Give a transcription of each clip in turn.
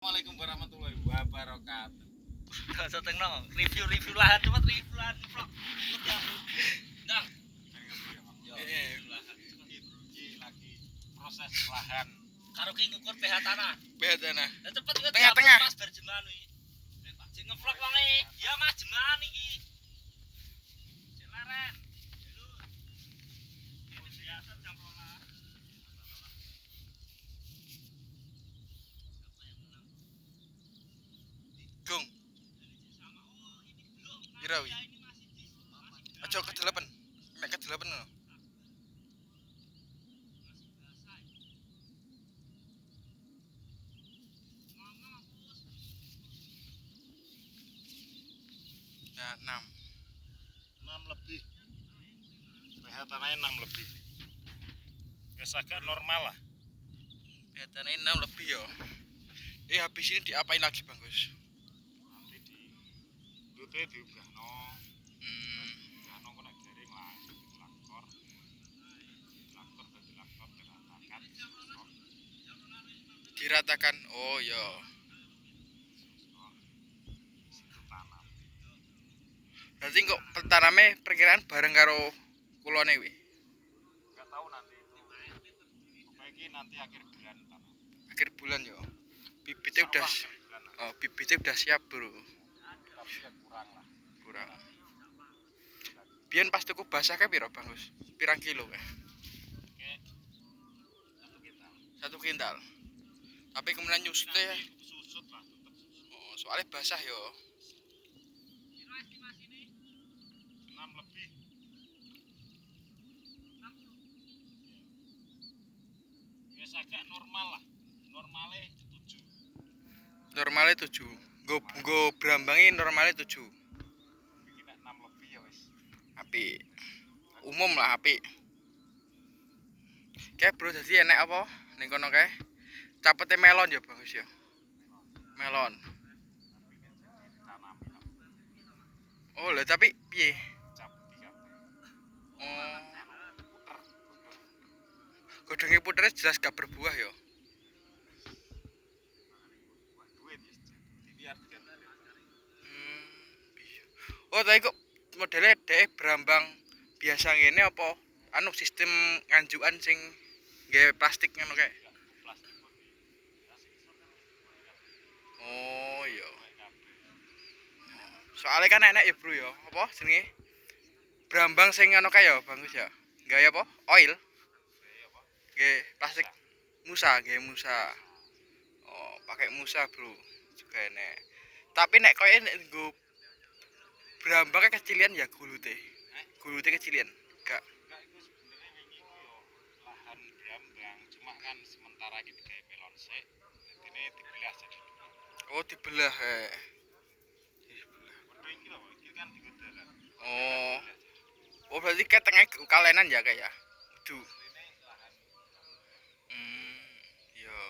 Assalamualaikum warahmatullahi wabarakatuh. Gak tengno review lahan cuma review lahan vlog. Nang. Ini lagi proses lahan. Karo ki ngukur pH tanah. pH tanah. Lah cepet iki Tengah-tengah. Mas bar jemaah iki. Pak Jeng ngevlog wonge. Ya Mas jemaah iki. Cek laren. Ini biasa jam 12. Gong. Irawi. Aja ke-8. Nek ke-8 no. Ya 6. 6 lebih. pH tanahnya 6 lebih. Wis agak normal lah. pH tanahnya 6 lebih ya. Habis ini diapain lagi, Bang Gus? Nanti di lute diubah no. Diubah no kena garing lah. Traktor diratakan. Diratakan. Oh ya. Situ tanam. Berarti kok tanamnya perkiraan bareng karo kulone wi. Enggak tahu nanti itu. Pokoknya nanti akhir bulan tanam. Akhir bulan ya. Bibitnya udah bibitnya udah siap, Bro. Tapi ya kurang lah. Kurang. Biyen pas tuku basah ke piro, Bang Gus? Pirang kilo ke? Oke. 1 kintal. 1 kintal. Tapi kemudian nyusut ya. Susut lah, tetap susut. Oh, soalnya basah yo. 6 lebih. Wis agak normal lah. Normalnya 7. Normalnya 7. Nggo brambangi normalnya 7. Iki nek 6 lebih ya wis. Apik. Umum lah apik. Kayak bro jadi enek apa ning kono kae? Capete melon ya bagus ya. Melon. Oh, lah tapi piye? Cap 3. Oh. Godhonge putere jelas gak berbuah ya. Duit ya. Dilihat kan. Oh, tapi kok modelnya dhek berambang biasa ngene apa anu sistem nganjukan sing gawe plastik ngono kae. Plastik pun di Oh, iya. Soalnya kan enak ya, Bro ya. Apa jenenge? Brambang sing ngono kae ya, bagus ya. Gawe apa? Oil. Gawe plastik musa, gawe musa. Oh, pakai musa, Bro. Juga enak. Tapi nek koyo nek nggo brambang kecilian ya gulute. Gulute kecilian. Gak. enggak itu sebenarnya wingi ku yo lahan brambang cuma kan sementara iki digawe melon sik. Dadine dibelah jadi 2. Oh, dibelah. Padha iki lho, iki kan digo dalan. Oh. Oh, berarti ketenge kalenan ya kayak ya. Duh. Ini lahan Iya.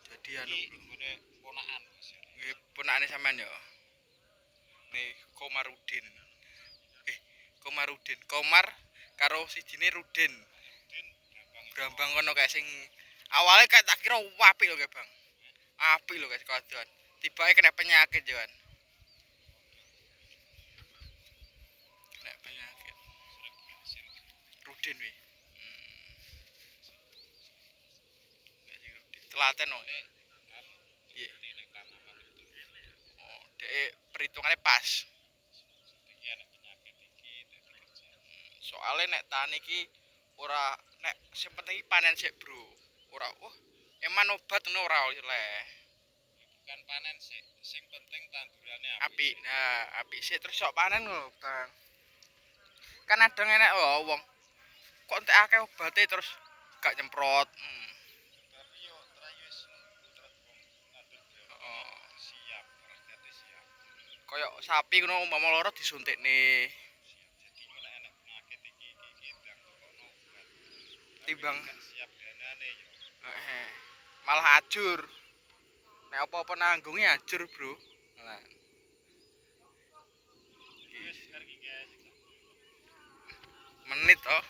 Jadi anu iki nggone ponakan Mas. nggih ponakane sampean ya. Nih Komarudin. Komarudin. Komar karo sijine Rudin. Din Brambang kono kae sing awalnya kayak tak kira apik lho kae, Bang. Apik lho guys kadoan. Tibake kena penyakit ya kan. Kena penyakit. Rudin wi. Telaten no. Iya. Oh, dek perhitungannya pas. iki ana penyakit iki dadi kerja. Soalnya nek tani iki ora nek sing penting iki panen sik, Bro. Ora eman obat ngono ora oleh. Bukan panen sik, sing penting tandurane Apik. Nah, apik sik terus sok panen lho, Bang. Kan ada enek wong kok entek akeh obate terus gak nyemprot. Tapi yo trayus terus wong ngadeg yo. Oh. Siap, ora dadi siap. Kayak sapi ngono umpama lara disuntikne. Jadi nek ana penyakit iki ndang tokono obat. Timbang Gak siap danane yo. malah ajur. Nek apa-apa nanggunge ajur, Bro. Nah. Wis arek guys. Menit oh.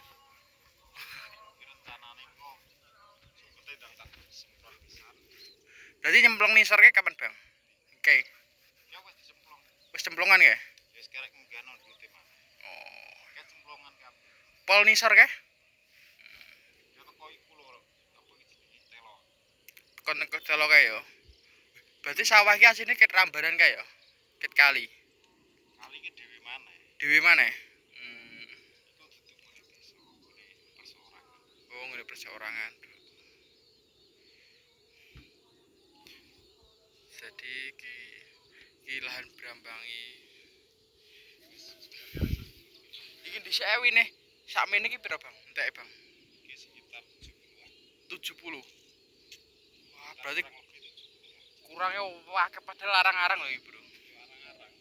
Rencanane kok. Seperti ndang tak semprot pisan. Berarti nyemplung nisorke kapan, Bang? Oke. Ya wis disemplung. Wis cemplungan ya? Wis kerek nggano duwite mana. Oh. Kayak cemplungan kabeh. Pol nisor ke? Ya teko iku lho. Apa iki jenenge telo. Kon telo kae yo. Berarti sawah iki asine ket rambaran kae yo. Ket kali. Kali iki dhewe maneh. Dewi mana? Iku dudu ngene desa, ngene perseorangan. Oh, ngene perseorangan. Jadi ki lahan Brambangi. Iki dhisik ewine. Sakmene iki pira, Bang? Enteke, Bang. Iki sekitar 70-an. 70. Wah, berarti Kurang lebih 70-an. kurangnya wah padahal larang-larang loh, Bro. Ya arang-arang.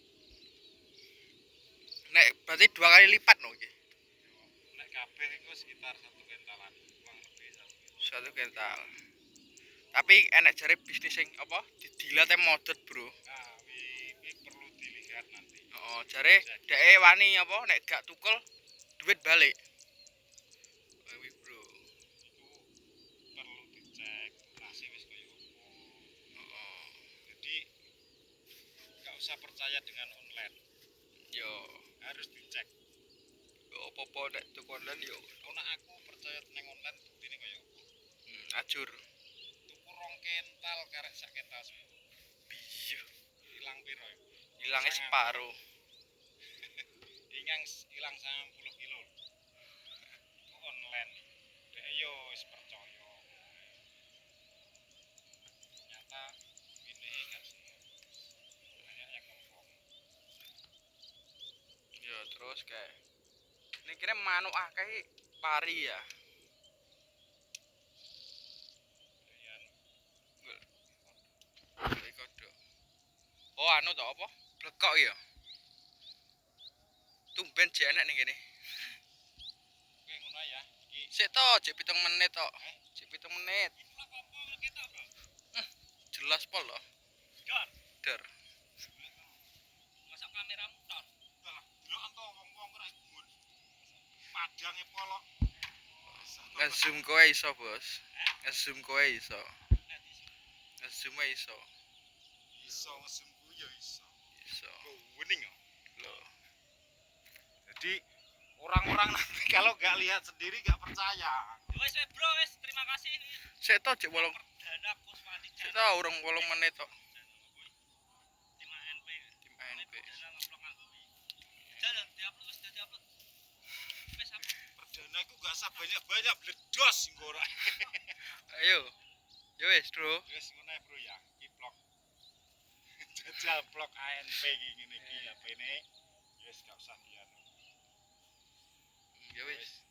Nek berarti 2 kali lipat loh iki. Nek kabeh iku sekitar 1 kentalan, kurang lebih 1 1 kental. Tapi enek jare bisnis sing apa? Didilat modot, Bro. Nah, wi perlu dilihat nanti. Oh, jare dheke wani apa nek gak tukul duit balik. Oh, wi, Bro. Iku perlu dicek tunase wis kaya opo. Oh, Jadi nggak usah percaya dengan online, yo, harus dicek. yo apa-apa nek tuku online yo. Kalau aku percaya dengan online buktine kaya opo. Ajur. Tuku 2 kental karek 1 kental semua. Iya, Hilang piro ya? hilangnya separuh. Hilang 90 kilo. Itu online. Dek yo wis percaya. Ternyata ini enggak sih. Banyak yang ngomong. Yo terus kayak ini kira manuk akeh pari ya. Kalian Kodok. Oh anu to apa? Blekok ya. Tumben jek enek ning kene. oke ngono ya. Iki Sik to, jek 7 menit to. Jek 7 menit. Vlog apa ketok, Bang? Jelas pol loh. Dor. Der. Masuk kameramu tor. lah, delokan to wong-wong ora gumun. Padange polok. Nge-zoom kowe iso, Bos. Nge-zoom kowe iso. Nge-zoom ae iso. Iso ngesumbu ya iso. Iso. Wening ya. Loh. Jadi orang-orang nanti kalau nggak lihat sendiri nggak percaya. Wes bro, wes terima kasih. Sik to jek 8. Perdana Kuswati Sik to urung 8 menit to. 5 NP. Tim ANP. Perdana ngevlog nganggo wi. Jalan diupload wis diupload. Wes apa? Perdana itu nggak usah banyak-banyak bledos nggo ora. Ayo. Yo wis, Bro. Wis ngono ae, Bro ya. Iki vlog. Jajal vlog ANP iki ngene iki HP-ne. Wis gak usah dianu. Ya wis.